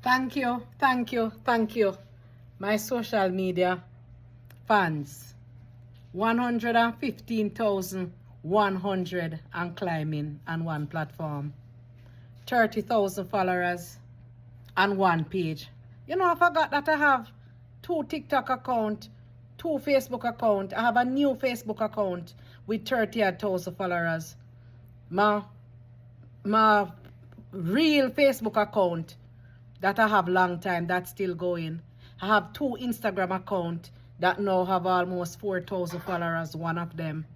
Thank you, thank you, thank you. My social media fans. 115,100 and climbing on one platform. 30,000 followers on one page. You know, I forgot that I have 2 TikTok account, 2 Facebook account. I have a new Facebook account with 30,000 followers. My real Facebook account that I have long time, that's still going. I have 2 Instagram account that now have almost 4,000 followers, one of them.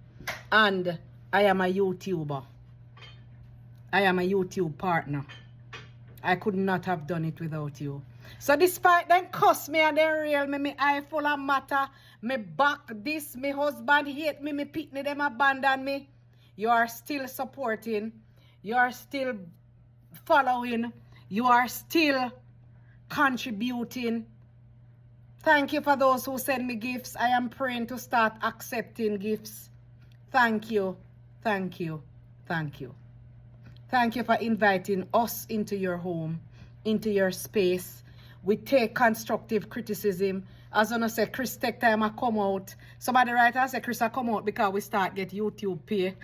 And I am a YouTuber. I am a YouTube partner. I could not have done it without you. So despite them cuss me and them real me eye full of matter, me back this, me husband hate me pitney them abandon me, you are still supporting, you are still following, you are still contributing. Thank you for those who send me gifts. I am praying to start accepting gifts. Thank you, thank you, thank you. Thank you for inviting us into your home, into your space. We take constructive criticism. As I say, Chris take time I come out. Somebody write and say, Chris I come out because we start get YouTube pay.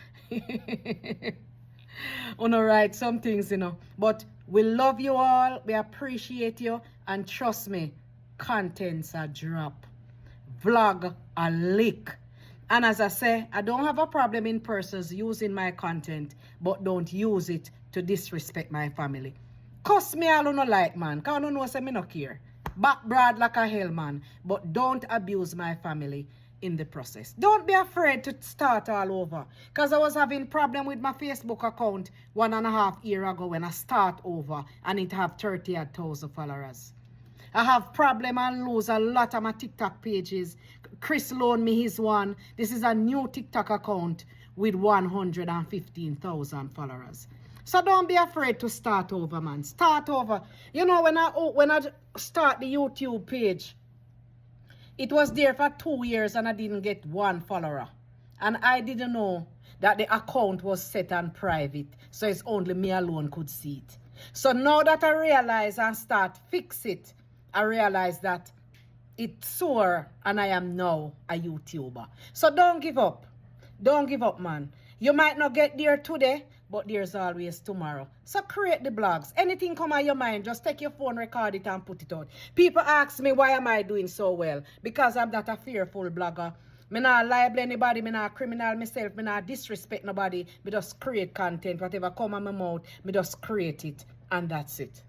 Wanna write some things, you know. But we love you all. We appreciate you. And trust me, contents a drop. Vlog a lick. And as I say, I don't have a problem in persons using my content, but don't use it to disrespect my family. Cuss me all no like, man, because I don't know say me no care. Back broad like a hell, man, but don't abuse my family in the process. Don't be afraid to start all over, because I was having problem with my Facebook account 1.5 years ago when I start over and it have 30,000 followers. I have problem and lose a lot of my TikTok pages. Chris loaned me his one. This is a new TikTok account with 115,000 followers. So don't be afraid to start over, man. Start over. You know, when I start the YouTube page, it was there for 2 years and I didn't get 1 follower. And I didn't know that the account was set on private. So it's only me alone could see it. So now that I realize and start fix it, I realize that it's sore and I am now a YouTuber. So don't give up. Don't give up, man. You might not get there today, but there's always tomorrow. So create the blogs. Anything come on your mind, just take your phone, record it and put it out. People ask me, why am I doing so well? Because I'm not a fearful blogger. Me not libel anybody, me not criminal myself, me not disrespect nobody. Me just create content. Whatever come on my mouth, me just create it. And that's it.